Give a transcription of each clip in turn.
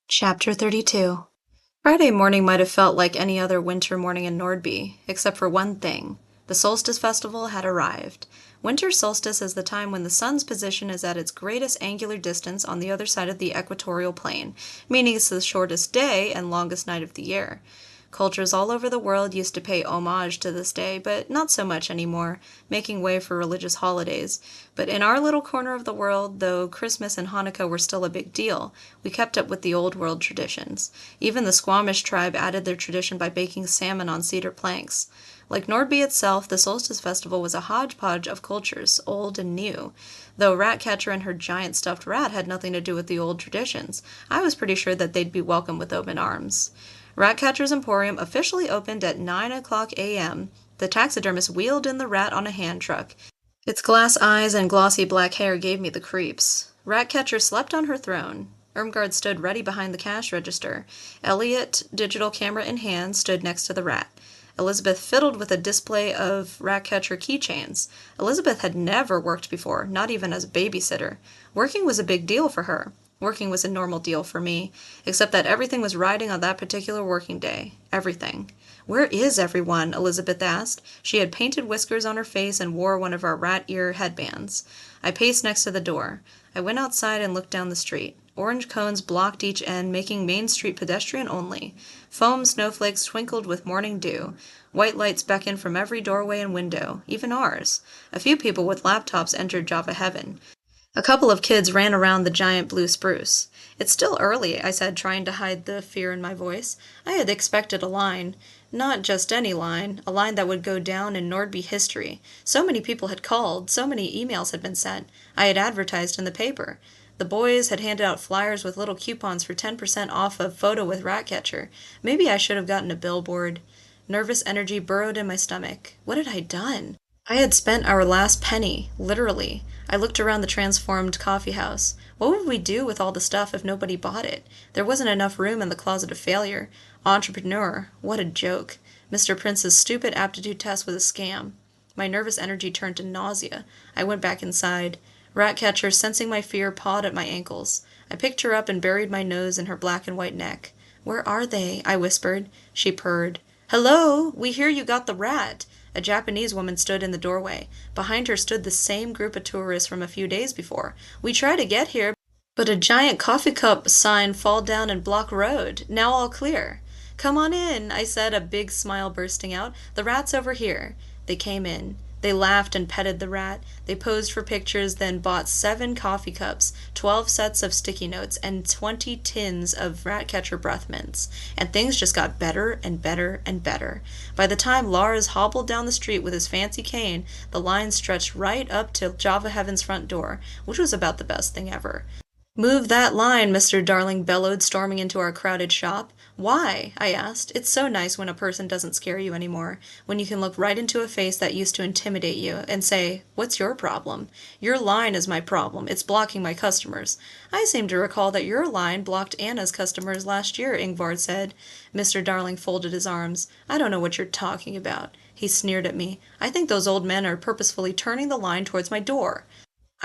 Chapter 32. Friday morning might have felt like any other winter morning in Nordby, except for one thing. The solstice festival had arrived. Winter solstice is the time when the sun's position is at its greatest angular distance on the other side of the equatorial plane, meaning it's the shortest day and longest night of the year. Cultures all over the world used to pay homage to this day, but not so much anymore, making way for religious holidays. But in our little corner of the world, though Christmas and Hanukkah were still a big deal, we kept up with the old world traditions. Even the Squamish tribe added their tradition by baking salmon on cedar planks. Like Nordby itself, the Solstice Festival was a hodgepodge of cultures, old and new. Though Ratcatcher and her giant stuffed rat had nothing to do with the old traditions, I was pretty sure that they'd be welcomed with open arms. Ratcatcher's Emporium officially opened at 9 o'clock a.m. The taxidermist wheeled in the rat on a hand truck. Its glass eyes and glossy black hair gave me the creeps. Ratcatcher slept on her throne. Irmgard stood ready behind the cash register. Elliot, digital camera in hand, stood next to the rat. Elizabeth fiddled with a display of Ratcatcher keychains. Elizabeth had never worked before, not even as a babysitter. Working was a big deal for her. Working was a normal deal for me, except that everything was riding on that particular working day. Everything. "Where is everyone?" Elizabeth asked. She had painted whiskers on her face and wore one of our rat ear headbands. I paced next to the door. I went outside and looked down the street. Orange cones blocked each end, making Main Street pedestrian only. Foam snowflakes twinkled with morning dew. White lights beckoned from every doorway and window, even ours. A few people with laptops entered Java Heaven. A couple of kids ran around the giant blue spruce. "It's still early," I said, trying to hide the fear in my voice. I had expected a line. Not just any line, a line that would go down in Nordby history. So many people had called, so many emails had been sent. I had advertised in the paper. The boys had handed out flyers with little coupons for 10% off a photo with Ratcatcher. Maybe I should have gotten a billboard. Nervous energy burrowed in my stomach. What had I done? I had spent our last penny, literally. I looked around the transformed coffeehouse. What would we do with all the stuff if nobody bought it? There wasn't enough room in the closet of failure. Entrepreneur. What a joke. Mr. Prince's stupid aptitude test was a scam. My nervous energy turned to nausea. I went back inside. Ratcatcher, sensing my fear, pawed at my ankles. I picked her up and buried my nose in her black and white neck. "Where are they?" I whispered. She purred. "Hello! We hear you got the rat." A Japanese woman stood in the doorway. Behind her stood the same group of tourists from a few days before. "We tried to get here, but a giant coffee cup sign fall down and block road. Now all clear." "Come on in," I said, a big smile bursting out. "The rat's over here." They came in. They laughed and petted the rat. They posed for pictures, then bought 7 coffee cups, 12 sets of sticky notes, and 20 tins of Ratcatcher breath mints. And things just got better and better and better. By the time Lars hobbled down the street with his fancy cane, the line stretched right up to Java Heaven's front door, which was about the best thing ever. "Move that line," Mr. Darling bellowed, storming into our crowded shop. "Why?" I asked. It's so nice when a person doesn't scare you anymore, when you can look right into a face that used to intimidate you and say, "What's your problem?" "Your line is my problem. It's blocking my customers." "I seem to recall that your line blocked Anna's customers last year," Ingvard said. Mr. Darling folded his arms. "I don't know what you're talking about." He sneered at me. "I think those old men are purposefully turning the line towards my door."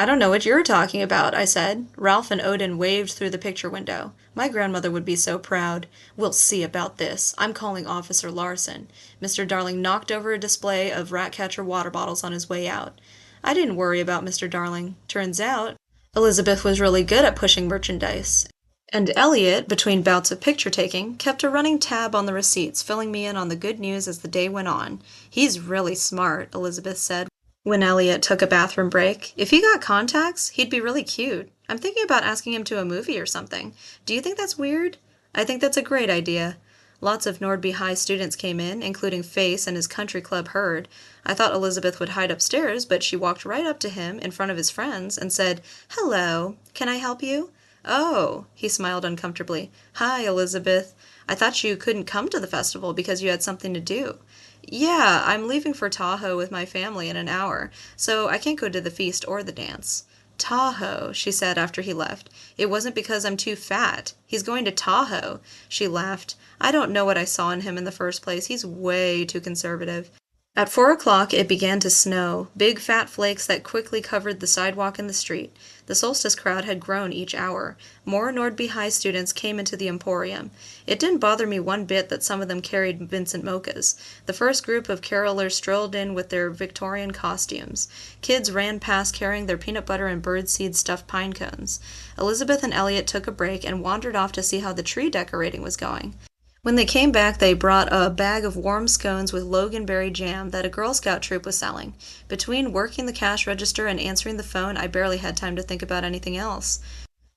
"I don't know what you're talking about," I said. Ralph and Odin waved through the picture window. My grandmother would be so proud. "We'll see about this. I'm calling Officer Larson." Mr. Darling knocked over a display of Ratcatcher water bottles on his way out. I didn't worry about Mr. Darling. Turns out, Elizabeth was really good at pushing merchandise. And Elliot, between bouts of picture-taking, kept a running tab on the receipts, filling me in on the good news as the day went on. "He's really smart," Elizabeth said when Elliot took a bathroom break. "If he got contacts, he'd be really cute. I'm thinking about asking him to a movie or something. Do you think that's weird?" "I think that's a great idea." Lots of Nordby High students came in, including Face and his country club herd. I thought Elizabeth would hide upstairs, but she walked right up to him in front of his friends and said, "Hello, can I help you?" "Oh," he smiled uncomfortably. "Hi, Elizabeth. I thought you couldn't come to the festival because you had something to do." "Yeah, I'm leaving for Tahoe with my family in an hour, so I can't go to the feast or the dance." "Tahoe," she said after he left. "It wasn't because I'm too fat. He's going to Tahoe." She laughed. "I don't know what I saw in him in the first place. He's way too conservative." At 4 o'clock it began to snow, big fat flakes that quickly covered the sidewalk and the street. The solstice crowd had grown each hour. More Nordby High students came into the Emporium. It didn't bother me one bit that some of them carried Vincent mochas. The first group of carolers strolled in with their Victorian costumes. Kids ran past carrying their peanut butter and birdseed stuffed pine cones. Elizabeth and Elliot took a break and wandered off to see how the tree decorating was going. When they came back, they brought a bag of warm scones with loganberry jam that a Girl Scout troop was selling. Between working the cash register and answering the phone, I barely had time to think about anything else.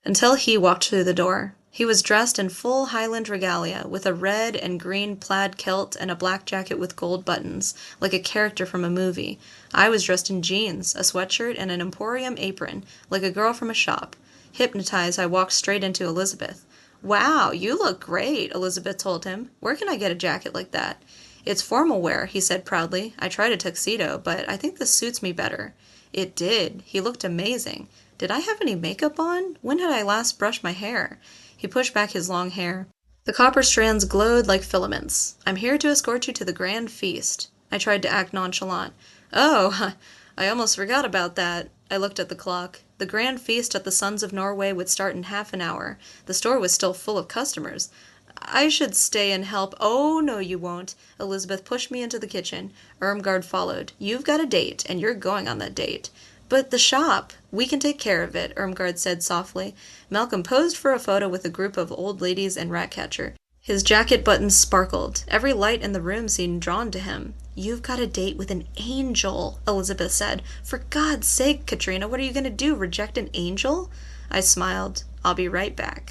Until he walked through the door. He was dressed in full Highland regalia, with a red and green plaid kilt and a black jacket with gold buttons, like a character from a movie. I was dressed in jeans, a sweatshirt, and an Emporium apron, like a girl from a shop. Hypnotized, I walked straight into Elizabeth. "Wow, you look great," Elizabeth told him. "Where can I get a jacket like that?" "It's formal wear," he said proudly. "I tried a tuxedo, but I think this suits me better." It did. He looked amazing. Did I have any makeup on? When had I last brushed my hair? He pushed back his long hair. The copper strands glowed like filaments. "I'm here to escort you to the grand feast." I tried to act nonchalant. "Oh, I almost forgot about that." I looked at the clock. The grand feast at the Sons of Norway would start in half an hour. The store was still full of customers. "I should stay and help." "Oh, no, you won't." Elizabeth pushed me into the kitchen. Irmgard followed. "You've got a date, and you're going on that date." "But the shop." "We can take care of it," Irmgard said softly. Malcolm posed for a photo with a group of old ladies and Ratcatcher. His jacket buttons sparkled. Every light in the room seemed drawn to him. "You've got a date with an angel," Elizabeth said. "For God's sake, Katrina, what are you going to do, reject an angel?" I smiled. "I'll be right back."